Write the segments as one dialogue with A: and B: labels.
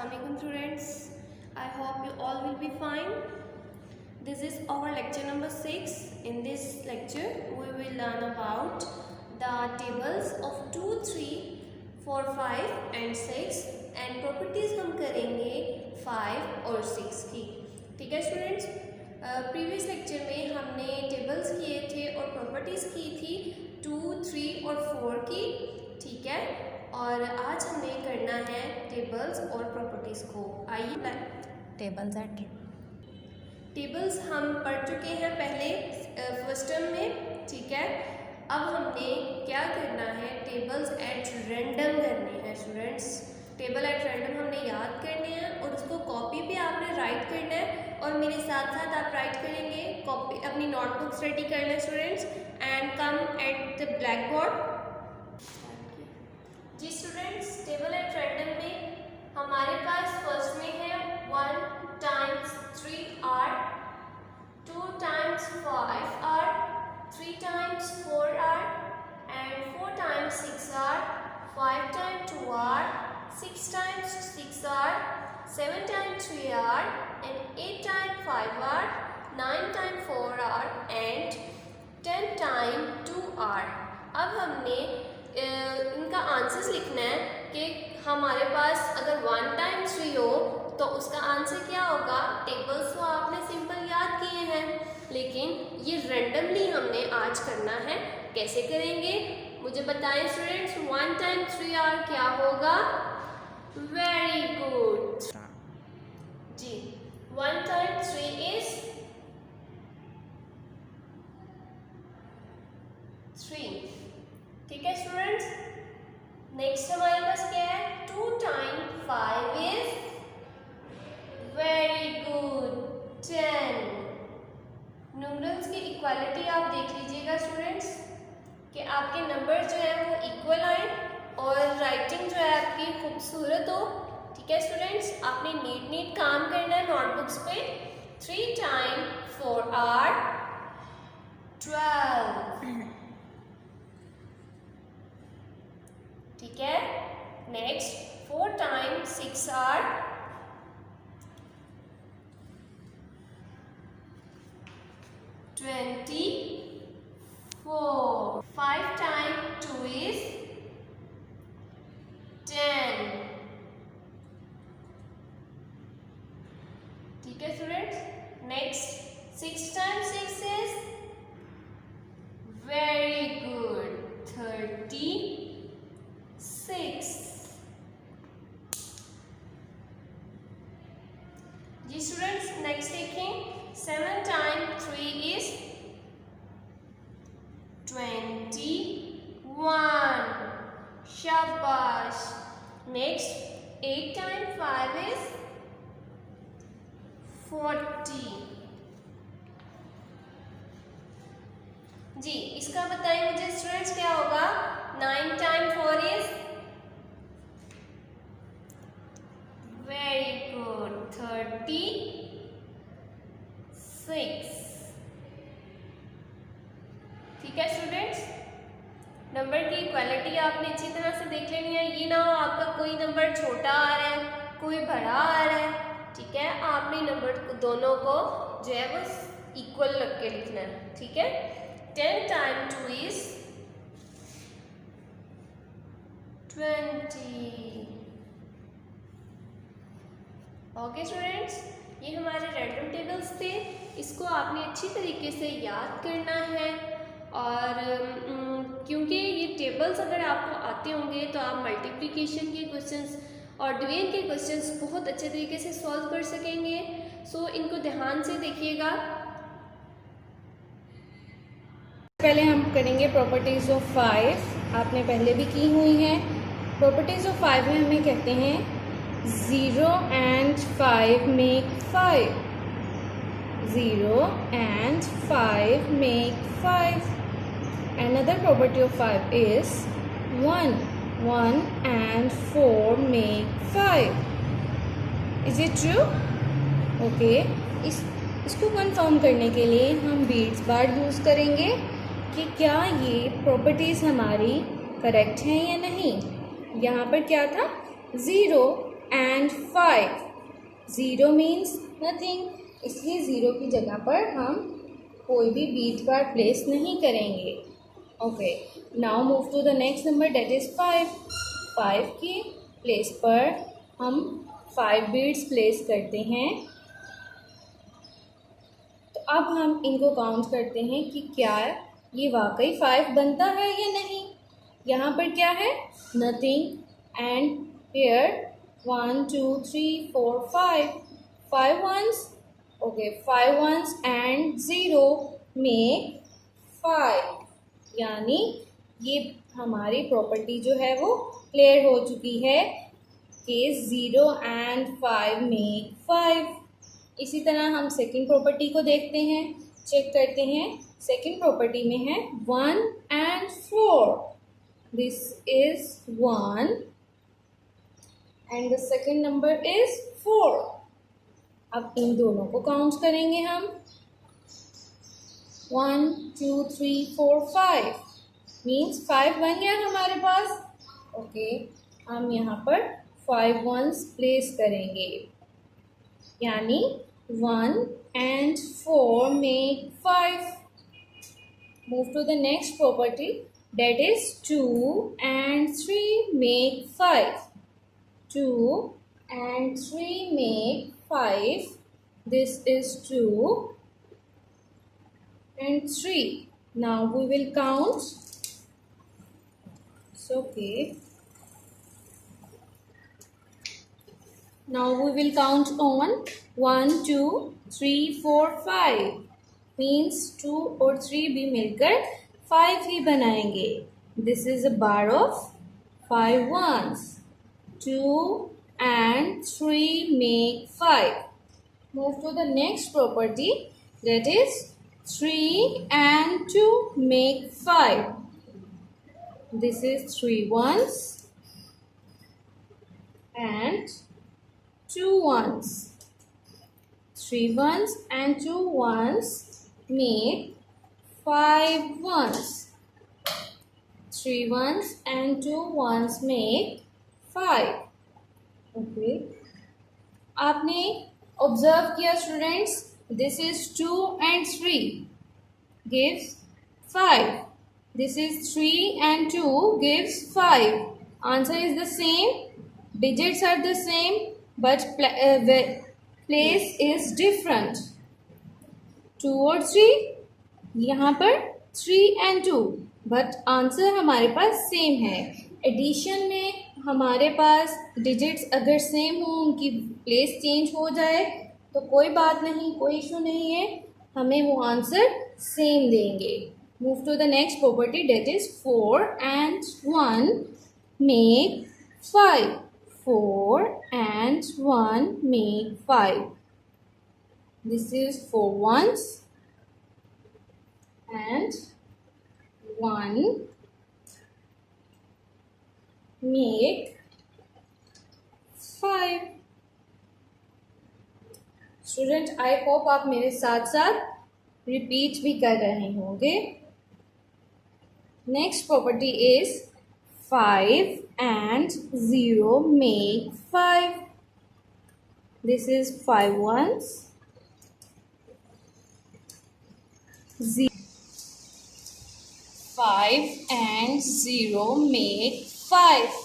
A: Assalamualaikum students. I hope you all will be fine. This is our lecture number 6. In this lecture we will learn about the tables of 2, 3, 4, 5 and 6 and properties हम करेंगे 5 और 6 की. ठीक है students, previous lecture में हमने tables किए थे और प्रॉपर्टीज़ की थी 2, 3 और 4 की. ठीक है, और आज हमें करना है टेबल्स और प्रॉपर्टीज़ को. आइए, टेबल्स हम पढ़ चुके हैं पहले फर्स्ट टर्म में. ठीक है, अब हमने क्या करना है, टेबल्स एट रैंडम करने हैं स्टूडेंट्स. टेबल एट रैंडम हमने याद करने हैं और उसको कॉपी पे आपने राइट करना है और मेरे साथ साथ आप राइट करेंगे. कॉपी अपनी नोटबुक्स रेडी कर लें students and come at the blackboard. जी स्टूडेंट्स, टेबल एट रैंडम में हमारे पास फर्स्ट में है 1 times 3r, 2 times 5r, 3 times 4r and 4 times 6r, 5 times 2r, 6 times 6r, 7 times 3r and 8 times 5r, 9 times 4r and 10 times 2r. अब हमने इनका answers लिखना है कि हमारे पास अगर 1 times 3 हो तो उसका आंसर क्या होगा. टेबल्स तो आपने सिंपल याद किए हैं, लेकिन ये रैंडमली हमने आज करना है. कैसे करेंगे मुझे बताएं स्टूडेंट्स. 1 times 3r क्या होगा. Very good ji. 1 times 3 is 3. ठीक है स्टूडेंट्स, नेक्स्ट हमारे पास क्या है. 2 times 5 is very good 10. Numerals की इक्वालिटी आप देख लीजिएगा स्टूडेंट्स कि आपके नंबर जो है वो इक्वल आए और राइटिंग जो है आपकी खूबसूरत हो. ठीक है स्टूडेंट्स, आपने नीट काम करना है नोटबुक्स पे. 3 times 4r 12. ठीक है, next 4 times 6r 24. 5 times 2 is 10. ठीक है students, next 6 times 6 is very good 36. जी स्टूडेंट्स, नेक्स्ट देखें. 7 times 3 is 21. शाबाश. Next 8 times 5 is 40. जी इसका बताइए मुझे स्टूडेंट्स क्या होगा. 9 times 4 is वेरी गुड 36. ठीक है स्टूडेंट्स, नंबर की इक्वालिटी आपने अच्छी तरह से देख लेनी है. ये ना हो आपका कोई नंबर छोटा आ रहा है कोई बड़ा आ रहा है. ठीक है, आपने नंबर दोनों को जो है वो इक्वल रख के लिखना है. ठीक है, 10 times 2 is 20. ओके स्टूडेंट्स, ये हमारे रैंडम टेबल्स थे. इसको आपने अच्छी तरीके से याद करना है और क्योंकि ये टेबल्स अगर आपको आते होंगे तो आप मल्टीप्लिकेशन के क्वेश्चंस और डिवीजन के क्वेश्चंस बहुत अच्छे तरीके से सॉल्व कर सकेंगे. सो इनको ध्यान से देखिएगा.
B: पहले हम करेंगे प्रॉपर्टीज़ ऑफ 5. आपने पहले भी की हुई हैं. प्रॉपर्टीज़ ऑफ 5 में हमें कहते हैं 0 and 5 make 5. 0 and 5 make 5. Another property of 5 is 1. 1 and 4 make 5. Is it true? Okay. इसको कंफर्म करने के लिए हम बीट्स बार यूज़ करेंगे कि क्या ये प्रॉपर्टीज़ हमारी करेक्ट हैं या नहीं. यहाँ पर क्या था, 0 and 5. 0 means nothing, इसलिए 0 की जगह पर हम कोई भी बीट बार प्लेस नहीं करेंगे. Okay, now move to the next number that is 5. 5 की प्लेस पर हम 5 बीट्स प्लेस करते हैं. तो अब हम इनको काउंट करते हैं कि क्या ये वाकई 5 बनता है या नहीं. यहाँ पर क्या है? Nothing. And here 1 2 3 4 5. 5 ones. Okay, 5 ones and 0 make 5. यानी ये हमारी प्रॉपर्टी जो है वो क्लियर हो चुकी है कि 0 and 5 make 5. इसी तरह हम सेकंड प्रॉपर्टी को देखते हैं, चेक करते हैं. सेकंड प्रॉपर्टी में है 1 and 4. This is 1 and the second number is 4. अब इन दोनों को काउंट करेंगे हम. 1 2 3 4 5 मीन्स 5 बन गया हमारे पास. ओके, हम यहाँ पर 5 ones प्लेस करेंगे, यानी 1 and 4 make 5. Move to the next property, that is 2 and 3 make 5. 2 and 3 make 5. This is 2 and 3. Now we will count. It's okay. Now we will count on 1 2 3 4 5. Means 2 और 3 भी मिलकर 5 ही बनाएंगे. This is a bar of 5 ones. 2 and 3 make 5. Move to the next property, that is 3 and 2 make 5. This is 3 ones and 2 ones. 3 ones and 2 ones make 5 ones. 3 ones and 2 ones make 5. Okay, आपने observe किया students, this is 2 and 3 gives 5. This is 3 and 2 gives 5. Answer is the same, digits are the same, but place is different. 2 और 3, यहाँ पर 3 and 2, but answer हमारे पास same है. Addition में हमारे पास digits अगर सेम हो, उनकी प्लेस चेंज हो जाए तो कोई बात नहीं, कोई इशू नहीं है, हमें वो आंसर सेम देंगे. Move to the next property, that is 4 and 1 make 5. 4 and 1 make 5. This is 4 ones and 1 make 5. Student, I hope आप मेरे साथ साथ रिपीट भी कर रहे होंगे. Next property is 5 and 0 make 5. This is 5 ones. 5 and 0 make 5.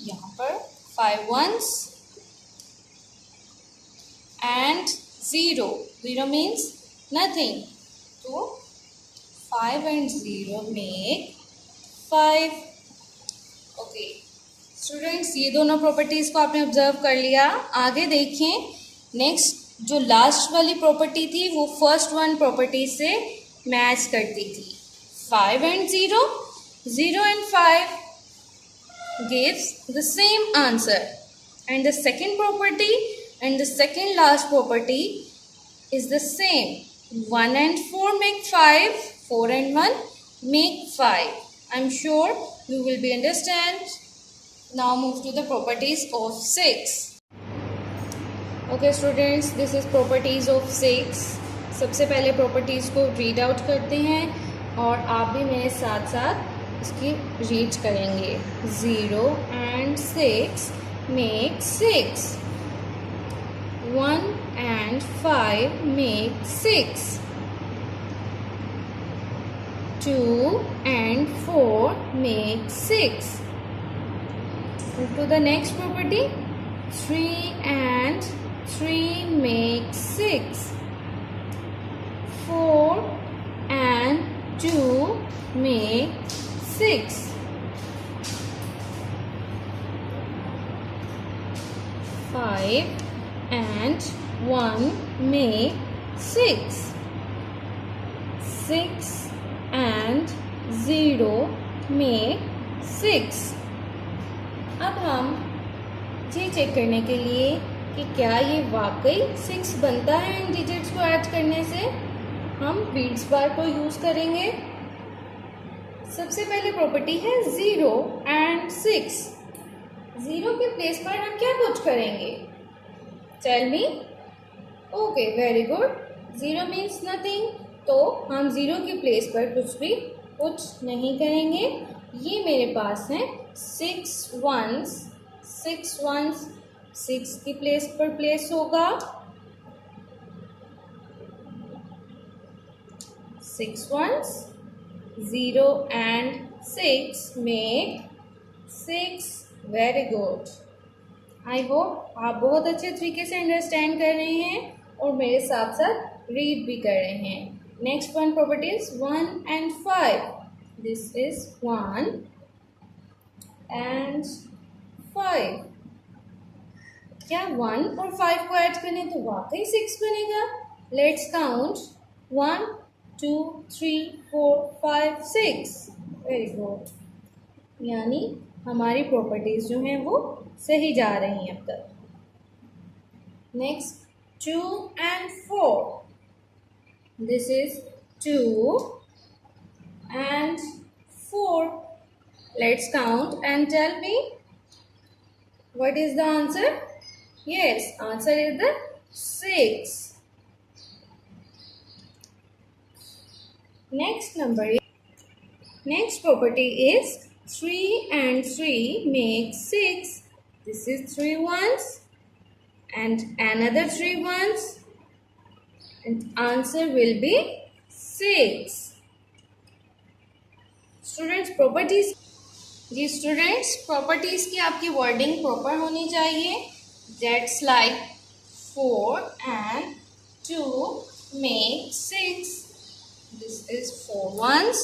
B: यहाँ पर 5 ones and 0. 0 means nothing. तो 5 and 0 make 5. ओके स्टूडेंट्स, ये दोनों प्रॉपर्टीज़ को आपने ऑब्जर्व कर लिया. आगे देखें, नेक्स्ट जो लास्ट वाली प्रॉपर्टी थी वो फर्स्ट वन प्रॉपर्टी से मैच करती थी. 5 and 0, 0 and 5 gives the same answer, and the second property and the second last property is the same. 1 and 4 make 5, 4 and 1 make 5. I'm sure you will be understand. Now move to the properties of 6. Okay students, this is properties of 6. सबसे पहले properties को read out करते हैं और आप भी मेरे साथ साथ इसकी रीड करेंगे. 0 and 6 make 6. 1 and 5 make 6. 2 and 4 make 6. Move to the next property. 3 and 3 make 6. 4 and 2 make 6. 5 and 1 make 6. 6 and 0 make 6. अब हम ये चेक करने के लिए कि क्या ये वाकई 6 बनता है इन डिजिट्स को ऐड करने से, हम बीट्स बार को यूज़ करेंगे। सबसे पहले प्रॉपर्टी है 0 and 6। 0 के प्लेस पर हम क्या पुट करेंगे? Tell me. Okay, very good. 0 means nothing, तो हम 0 के प्लेस पर कुछ भी पुट नहीं करेंगे। ये मेरे पास है 6 ones। 6 ones 6 की प्लेस पर प्लेस होगा। 6 ones, 0 and 6 make 6। Very good. I hope आप बहुत अच्छे तरीके से अंडरस्टैंड कर रहे हैं और मेरे साथ साथ रीड भी कर रहे हैं। Next one property is 1 and 5। This is 1 and 5। क्या 1 और 5 को ऐड करें तो वाकई 6 बनेगा? Let's count 1 2 3 4 5 6। वेरी गुड, यानी हमारी प्रॉपर्टीज जो हैं वो सही जा रही हैं अब तक। Next 2 and 4। This is 2 and 4। Let's count and tell me what is the answer? Yes, answer is the 6। Next property is 3 and 3 make 6. This is 3 ones and another 3 ones, and answer will be 6. Students, properties जी students, properties की आपकी wording proper होनी चाहिए। That's like 4 and 2 make 6. This is 4 ones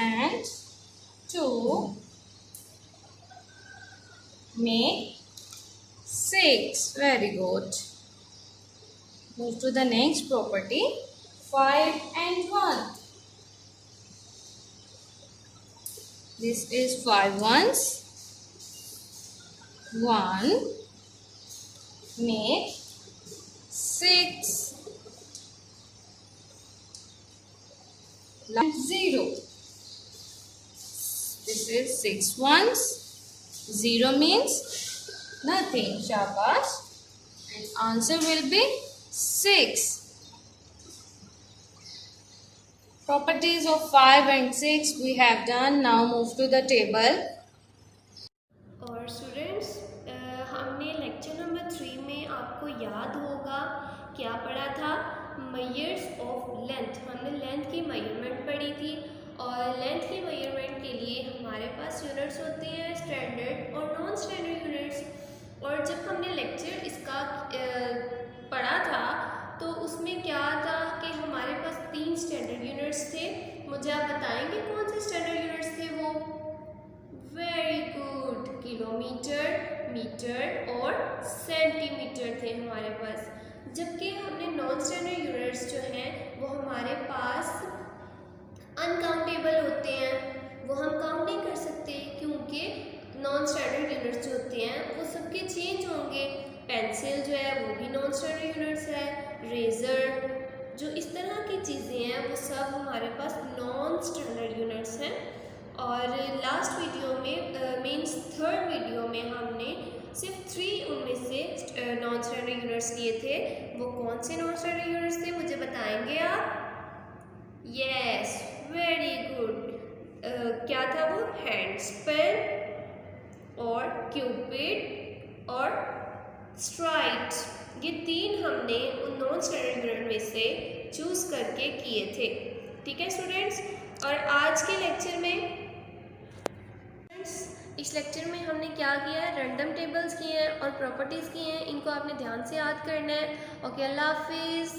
B: and 2 make 6. Very good. Move to the next property. 5 and 1. This is 5 ones. 1 make 6. 0. This is 6 ones. 0 means nothing. Shabash. And answer will be 6. Properties of 5 and 6 we have done. Now move to the table.
A: और students, हमने lecture number 3 में आपको याद होगा क्या पढ़ा था? Measures of length. हमने लेंथ की मेजरमेंट पढ़ी थी और लेंथ की मेजरमेंट के लिए हमारे पास यूनिट्स होते हैं स्टैंडर्ड और नॉन स्टैंडर्ड यूनिट्स। और जब हमने लेक्चर इसका पढ़ा था तो उसमें क्या था कि हमारे पास 3 स्टैंडर्ड यूनिट्स थे। मुझे आप बताएंगे कौन से स्टैंडर्ड यूनिट्स थे वो? वेरी गुड, किलोमीटर, मीटर और सेंटीमीटर थे हमारे पास। जबकि हमने नॉन स्टैंडर्ड यूनिट्स जो हैं वो हमारे पास अनकाउंटेबल होते हैं, वो हम काउंट नहीं कर सकते क्योंकि नॉन स्टैंडर्ड यूनिट्स जो होते हैं वो सबके चेंज होंगे। पेंसिल जो है वो भी नॉन स्टैंडर्ड यूनिट्स है, रेज़र, जो इस तरह की चीज़ें हैं वो सब हमारे पास नॉन स्टैंडर्ड यूनिट्स हैं। और लास्ट वीडियो में मीन्स थर्ड वीडियो में हमने सिर्फ 3 उनमें से नॉन स्टैंडर्ड यूनिट्स लिए थे। वो कौन से नॉन स्टैंडर्ड यूनिट्स थे मुझे बताएंगे आप? Yes, very good. क्या था वो? हैंड्स, पेन, और क्यूपिड और स्ट्राइट, ये 3 हमने उन नॉन स्टैंडर्ड मिरर में से चूज़ करके किए थे। ठीक है स्टूडेंट्स, और आज के लेक्चर में इस लेक्चर में हमने क्या किया है, रैंडम टेबल्स किए हैं और प्रॉपर्टीज़ की हैं, इनको आपने ध्यान से याद करना है। ओके, अल्लाह हाफिज़।